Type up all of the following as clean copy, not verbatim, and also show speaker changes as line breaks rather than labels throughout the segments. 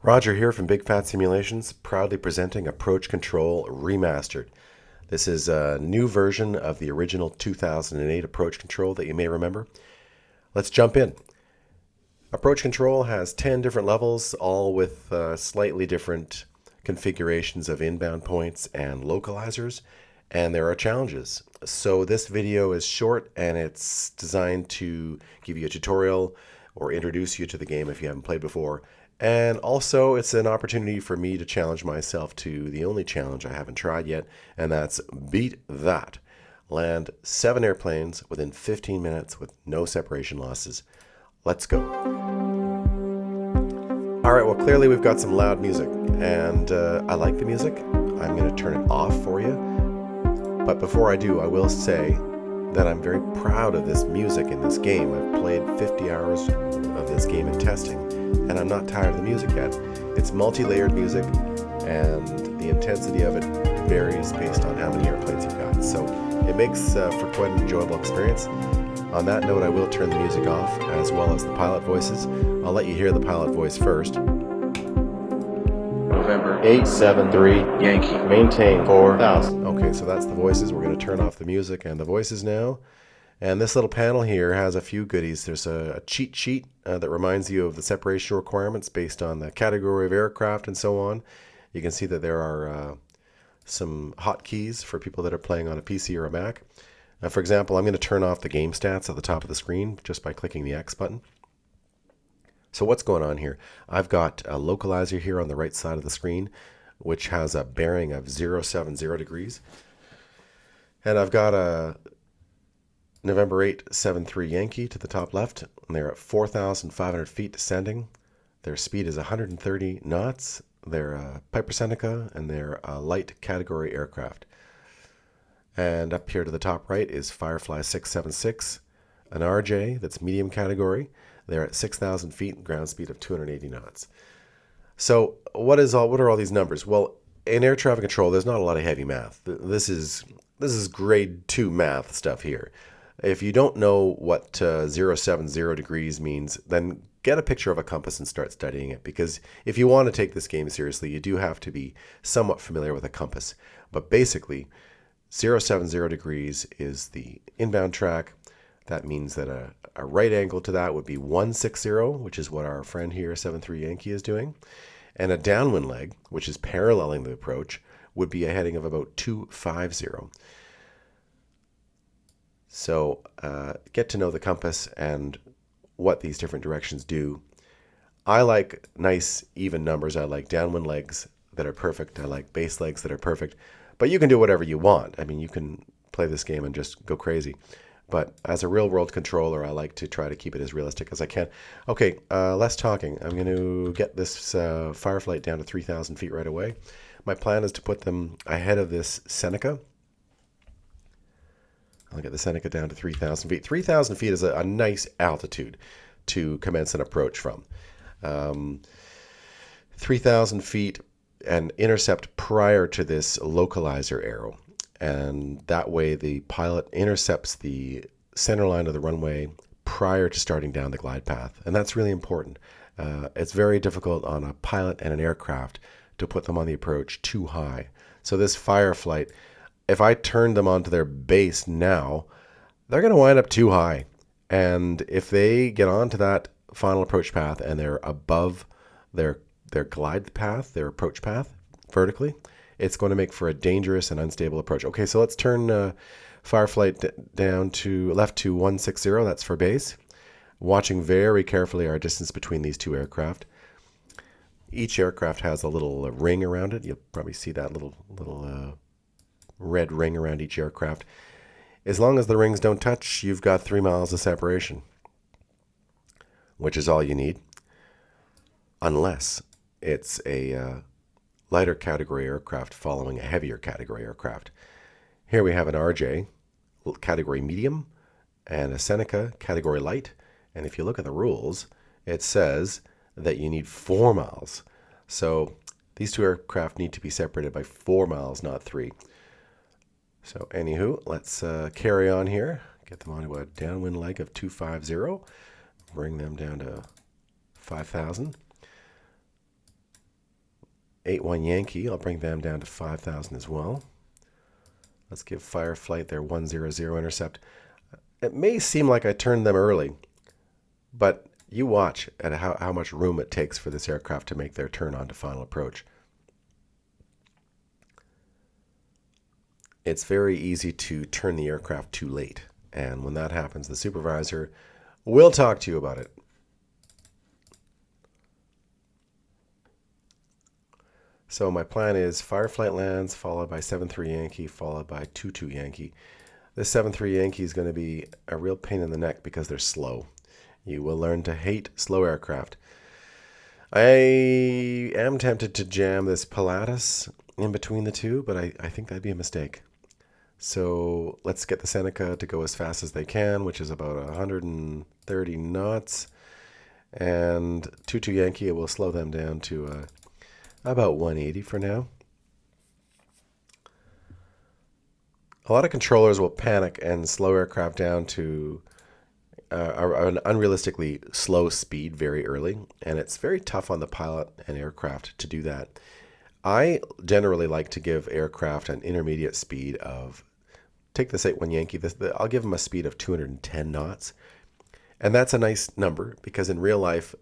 Roger here from Big Fat Simulations, proudly presenting Approach Control Remastered. This is a new version of the original 2008 Approach Control that you may remember. Let's jump in. Approach Control has 10 different levels, all with slightly different configurations of inbound points and localizers, and there are challenges. So this video is short and it's designed to give you a tutorial or introduce you to the game if you haven't played before. And also, it's an opportunity for me to challenge myself to the only challenge I haven't tried yet, and that's beat that. Land 7 airplanes within 15 minutes with no separation losses. Let's go. All right, well, clearly we've got some loud music, and I like the music. I'm going to turn it off for you. But before I do, I will say that I'm very proud of this music in this game. I've played 50 hours of this game in testing, and I'm not tired of the music yet. It's multi-layered music, and the intensity of it varies based on how many airplanes you've got. So it makes for quite an enjoyable experience. On that note, I will turn the music off, as well as the pilot voices. I'll let you hear the pilot voice first.
November 873 Yankee. Maintain 4000.
Okay, so that's the voices. We're going to turn off the music and the voices now. And this little panel here has a few goodies. There's a cheat sheet that reminds you of the separation requirements based on the category of aircraft and so on. You can see that there are some hotkeys for people that are playing on a PC or a Mac. For example, I'm going to turn off the game stats at the top of the screen just by clicking the X button. So what's going on here? I've got a localizer here on the right side of the screen, which has a bearing of 070 degrees. And I've got a November 873 Yankee to the top left, and they're at 4,500 feet descending. Their speed is 130 knots. They're a Piper Seneca, and they're a light category aircraft. And up here to the top right is Firefly 676, an RJ that's medium category. They're at 6,000 feet, ground speed of 280 knots. So what are all these numbers? Well, in air traffic control, there's not a lot of heavy math. This is grade 2 math stuff here. If you don't know what 070 degrees means, then get a picture of a compass and start studying it, because if you want to take this game seriously, you do have to be somewhat familiar with a compass. But basically, 070 degrees is the inbound track. That means that a right angle to that would be 160, which is what our friend here, 73 Yankee, is doing. And a downwind leg, which is paralleling the approach, would be a heading of about 250. So get to know the compass and what these different directions do. I like nice, even numbers. I like downwind legs that are perfect. I like base legs that are perfect. But you can do whatever you want. I mean, you can play this game and just go crazy. But as a real-world controller, I like to try to keep it as realistic as I can. Okay, less talking. I'm going to get this Fireflight down to 3,000 feet right away. My plan is to put them ahead of this Seneca. I'll get the Seneca down to 3,000 feet. 3,000 feet is a nice altitude to commence an approach from. 3,000 feet and intercept prior to this localizer arrow. And that way the pilot intercepts the center line of the runway prior to starting down the glide path. And that's really important. It's very difficult on a pilot and an aircraft to put them on the approach too high. So this Fireflight, if I turn them onto their base now, they're going to wind up too high. And if they get onto that final approach path and they're above their glide path, their approach path vertically, it's going to make for a dangerous and unstable approach. Okay, so let's turn Fireflight down to left to 160. That's for base. Watching very carefully our distance between these two aircraft. Each aircraft has a little ring around it. You'll probably see that little red ring around each aircraft. As long as the rings don't touch, you've got 3 miles of separation, which is all you need, unless it's a lighter category aircraft following a heavier category aircraft. Here we have an RJ, category medium, and a Seneca, category light. And if you look at the rules, it says that you need 4 miles. So these two aircraft need to be separated by 4 miles, not 3. So anywho, let's carry on here. Get them onto a downwind leg of 250. Bring them down to 5,000. 81 Yankee, I'll bring them down to 5,000 as well. Let's give Fireflight their 100 intercept. It may seem like I turned them early, but you watch at how much room it takes for this aircraft to make their turn on to final approach. It's very easy to turn the aircraft too late. And when that happens, the supervisor will talk to you about it. So my plan is Fireflight lands, followed by 7-3 Yankee, followed by 2-2 Yankee. This 7-3 Yankee is going to be a real pain in the neck because they're slow. You will learn to hate slow aircraft. I am tempted to jam this Pilatus in between the two, but I think that'd be a mistake. So let's get the Seneca to go as fast as they can, which is about 130 knots. And 2-2 Yankee will slow them down to about 180 for now. A lot of controllers will panic and slow aircraft down to an unrealistically slow speed very early, and it's very tough on the pilot and aircraft to do that. I generally like to give aircraft an intermediate speed of, take this 81 Yankee, I'll give them a speed of 210 knots. And that's a nice number because in real life,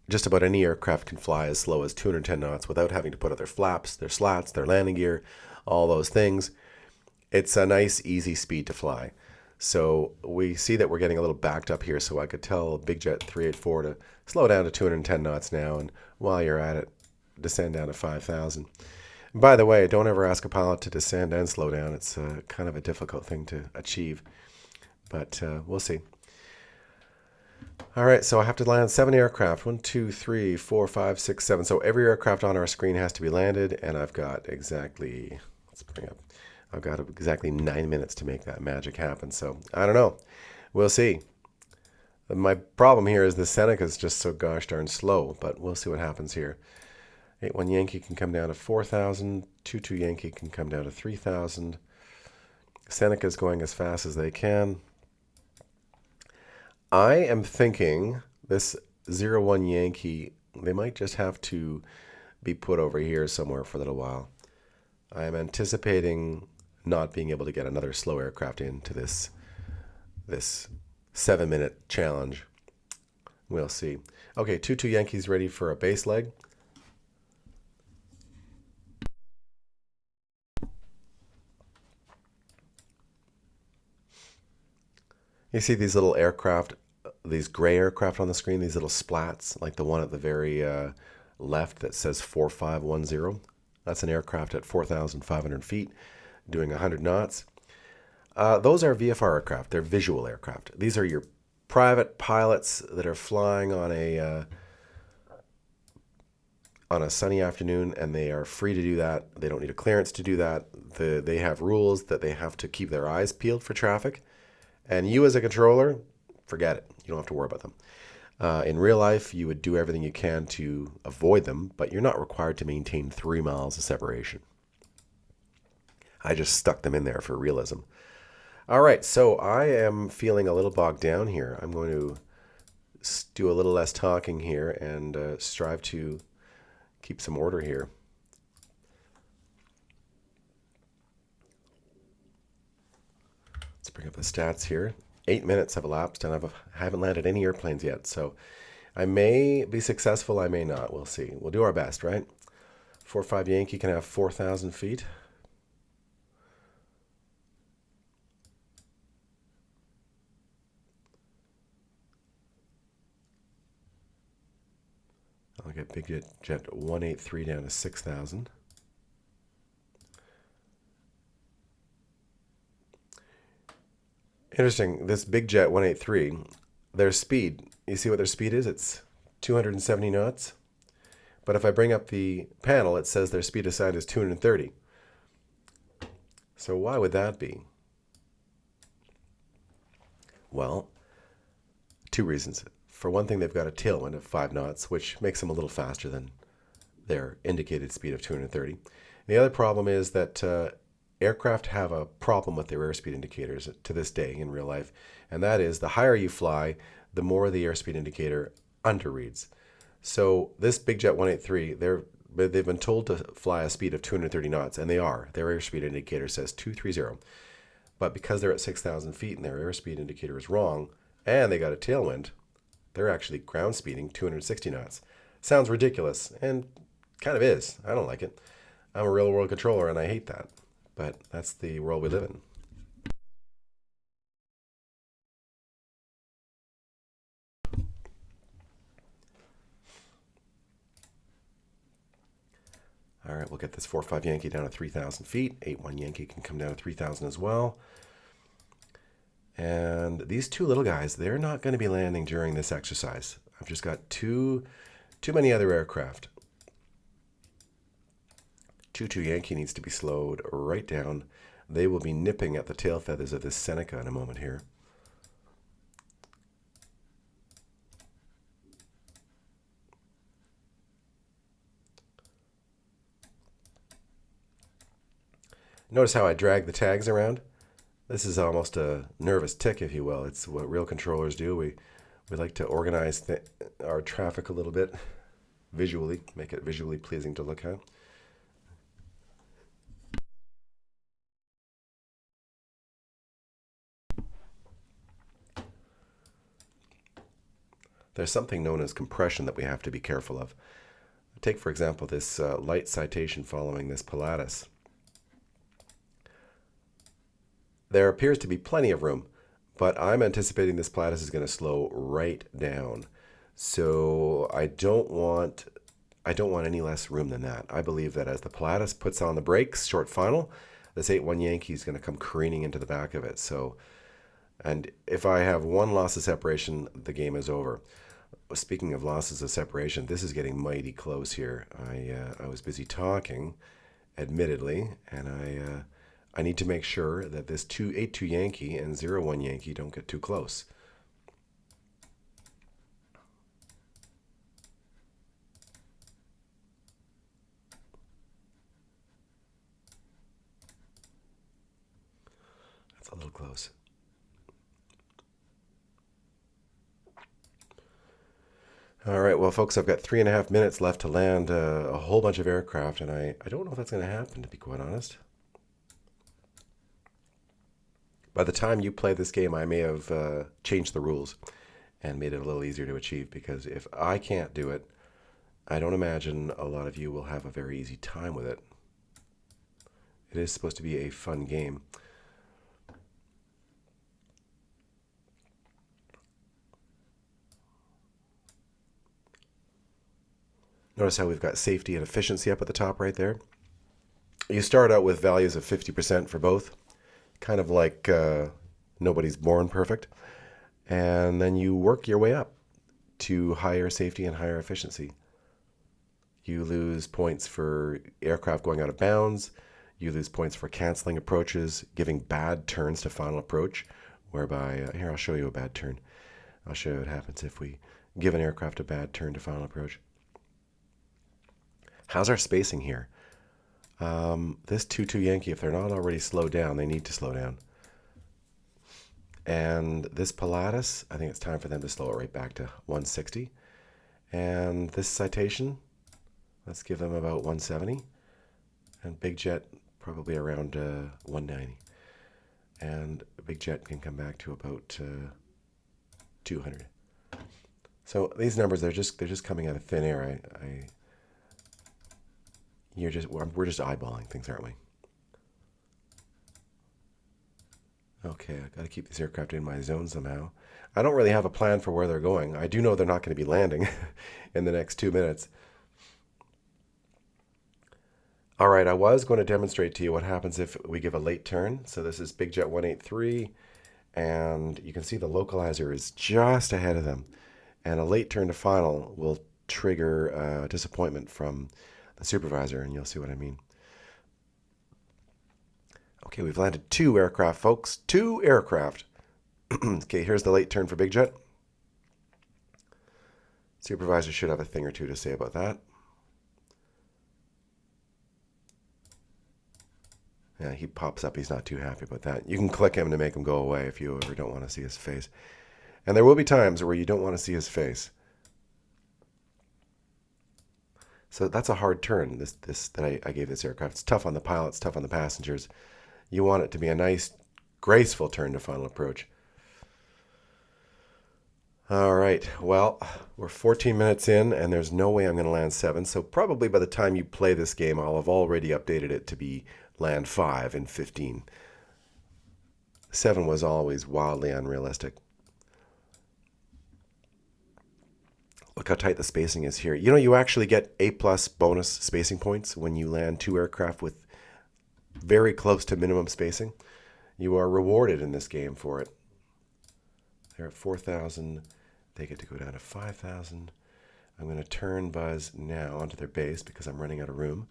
just about any aircraft can fly as slow as 210 knots without having to put out their flaps, their slats, their landing gear, all those things. It's a nice, easy speed to fly. So we see that we're getting a little backed up here, so I could tell Big Jet 384 to slow down to 210 knots now, and while you're at it, descend down to 5,000. By the way, don't ever ask a pilot to descend and slow down. It's kind of a difficult thing to achieve, but we'll see. All right, so I have to land 7 aircraft. 1, 2, 3, 4, 5, 6, 7. So every aircraft on our screen has to be landed, and I've got exactly, I've got exactly 9 minutes to make that magic happen. So I don't know. We'll see. My problem here is the Seneca is just so gosh darn slow, but we'll see what happens here. 81 Yankee can come down to 4,000. 2-2 Yankee can come down to 3,000. Seneca is going as fast as they can. I am thinking this 01 Yankee, they might just have to be put over here somewhere for a little while. I am anticipating not being able to get another slow aircraft into this 7-minute challenge. We'll see. Okay, 2-2 Yankees ready for a base leg. You see these little aircraft, these gray aircraft on the screen, these little splats, like the one at the very left that says 4510. That's an aircraft at 4,500 feet doing 100 knots. Those are VFR aircraft. They're visual aircraft. These are your private pilots that are flying on a sunny afternoon, and they are free to do that. They don't need a clearance to do that. They have rules that they have to keep their eyes peeled for traffic. And you as a controller, forget it. You don't have to worry about them. In real life, you would do everything you can to avoid them, but you're not required to maintain 3 miles of separation. I just stuck them in there for realism. All right, so I am feeling a little bogged down here. I'm going to do a little less talking here and strive to keep some order here. Let's bring up the stats here. 8 minutes have elapsed, and I haven't landed any airplanes yet. So I may be successful, I may not. We'll see. We'll do our best, right? 4-5 Yankee can have 4,000 feet. I'll get Big Jet 183 down to 6,000. Interesting, this Big Jet 183, their speed, you see what their speed is? It's 270 knots. But if I bring up the panel, it says their speed assigned is 230. So why would that be? Well, 2 reasons. For one thing, they've got a tailwind of 5 knots, which makes them a little faster than their indicated speed of 230. The other problem is that aircraft have a problem with their airspeed indicators to this day in real life, and that is the higher you fly, the more the airspeed indicator underreads. So this Big Jet 183, but they've been told to fly a speed of 230 knots, and they are. Their airspeed indicator says 230. But because they're at 6,000 feet and their airspeed indicator is wrong, and they got a tailwind, they're actually ground speeding 260 knots. Sounds ridiculous, and kind of is. I don't like it. I'm a real world controller, and I hate that. But that's the world we live in. All right, we'll get this 4-5 Yankee down to 3,000 feet. 8-1 Yankee can come down to 3,000 as well. And these two little guys, they're not going to be landing during this exercise. I've just got too many other aircraft. 2-2 Yankee needs to be slowed right down. They will be nipping at the tail feathers of this Seneca in a moment here. Notice how I drag the tags around? This is almost a nervous tick, if you will. It's what real controllers do. We like to organize our traffic a little bit visually, make it visually pleasing to look at. There's something known as compression that we have to be careful of. Take, for example, this light citation following this Pilatus. There appears to be plenty of room, but I'm anticipating this Pilatus is going to slow right down. So I don't want any less room than that. I believe that as the Pilatus puts on the brakes, short final, this 8-1 Yankee is going to come careening into the back of it. So, and if I have one loss of separation, the game is over. Speaking of losses of separation, this is getting mighty close here. I was busy talking, admittedly, and I need to make sure that this 8-2 Yankee and 0-1 Yankee don't get too close. That's a little close. All right, well, folks, I've got 3.5 minutes left to land a whole bunch of aircraft, and I don't know if that's going to happen, to be quite honest. By the time you play this game, I may have changed the rules and made it a little easier to achieve, because if I can't do it, I don't imagine a lot of you will have a very easy time with it. It is supposed to be a fun game. Notice how we've got safety and efficiency up at the top right there. You start out with values of 50% for both, kind of like nobody's born perfect. And then you work your way up to higher safety and higher efficiency. You lose points for aircraft going out of bounds. You lose points for canceling approaches, giving bad turns to final approach, whereby, here, I'll show you a bad turn. I'll show you what happens if we give an aircraft a bad turn to final approach. How's our spacing here? This 2-2 Yankee, if they're not already slowed down, they need to slow down. And this Pilatus, I think it's time for them to slow it right back to 160. And this citation, let's give them about 170. And Big Jet, probably around 190. And Big Jet can come back to about 200. So these numbers, they're just coming out of thin air. We're just eyeballing things, aren't we? Okay, I've got to keep this aircraft in my zone somehow. I don't really have a plan for where they're going. I do know they're not going to be landing in the next 2 minutes. All right, I was going to demonstrate to you what happens if we give a late turn. So this is Big Jet 183, and you can see the localizer is just ahead of them. And a late turn to final will trigger disappointment from the Supervisor, and you'll see what I mean. Okay, we've landed 2 aircraft, folks. 2 aircraft. Okay, here's the late turn for Big Jet. Supervisor should have a thing or two to say about that. Yeah, he pops up. He's not too happy about that. You can click him to make him go away if you ever don't want to see his face. And there will be times where you don't want to see his face. So that's a hard turn, this that I gave this aircraft. It's tough on the pilots, tough on the passengers. You want it to be a nice, graceful turn to final approach. All right, well, we're 14 minutes in, and there's no way I'm going to land 7, so probably by the time you play this game, I'll have already updated it to be land 5 in 15. 7 was always wildly unrealistic. Look how tight the spacing is here. You know, you actually get A+ bonus spacing points when you land 2 aircraft with very close to minimum spacing. You are rewarded in this game for it. They're at 4,000. They get to go down to 5,000. I'm going to turn Buzz now onto their base because I'm running out of room.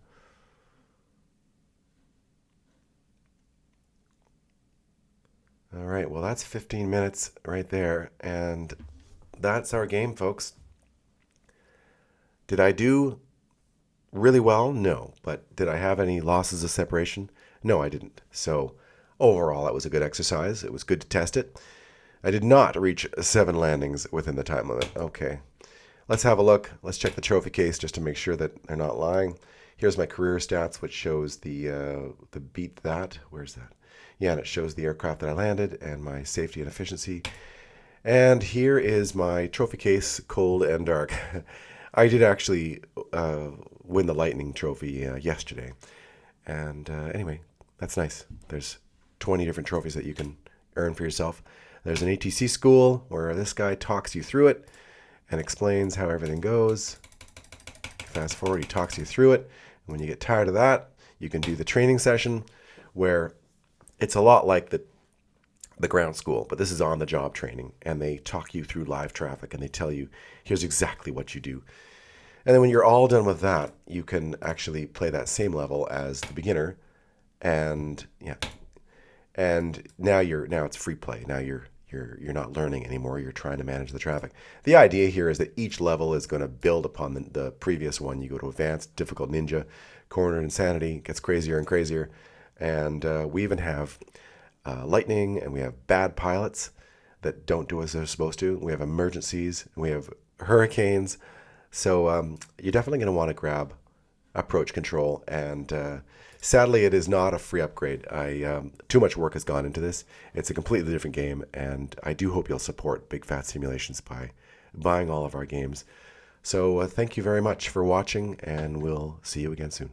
All right, well, that's 15 minutes right there, and that's our game, folks. Did I do really well? No. But did I have any losses of separation? No, I didn't. So overall, that was a good exercise. It was good to test it. I did not reach 7 landings within the time limit. Okay. Let's have a look. Let's check the trophy case just to make sure that they're not lying. Here's my career stats, which shows the beat that. Where's that? Yeah, and it shows the aircraft that I landed and my safety and efficiency. And here is my trophy case, cold and dark. I did actually win the Lightning Trophy yesterday. And anyway, that's nice. There's 20 different trophies that you can earn for yourself. There's an ATC school where this guy talks you through it and explains how everything goes. Fast forward, he talks you through it. And when you get tired of that, you can do the training session where it's a lot like the ground school, but this is on-the-job training, and they talk you through live traffic, and they tell you, here's exactly what you do. And then when you're all done with that, you can actually play that same level as the beginner, and yeah, and now it's free play. Now you're not learning anymore. You're trying to manage the traffic. The idea here is that each level is going to build upon the previous one. You go to advanced, difficult, ninja, cornered insanity, gets crazier and crazier, and we even have lightning, and we have bad pilots that don't do as they're supposed to. We have emergencies, and we have hurricanes. So you're definitely going to want to grab approach control, and sadly it is not a free upgrade. Too much work has gone into this. It's a completely different game, and I do hope you'll support Big Fat Simulations by buying all of our games. So thank you very much for watching, and we'll see you again soon.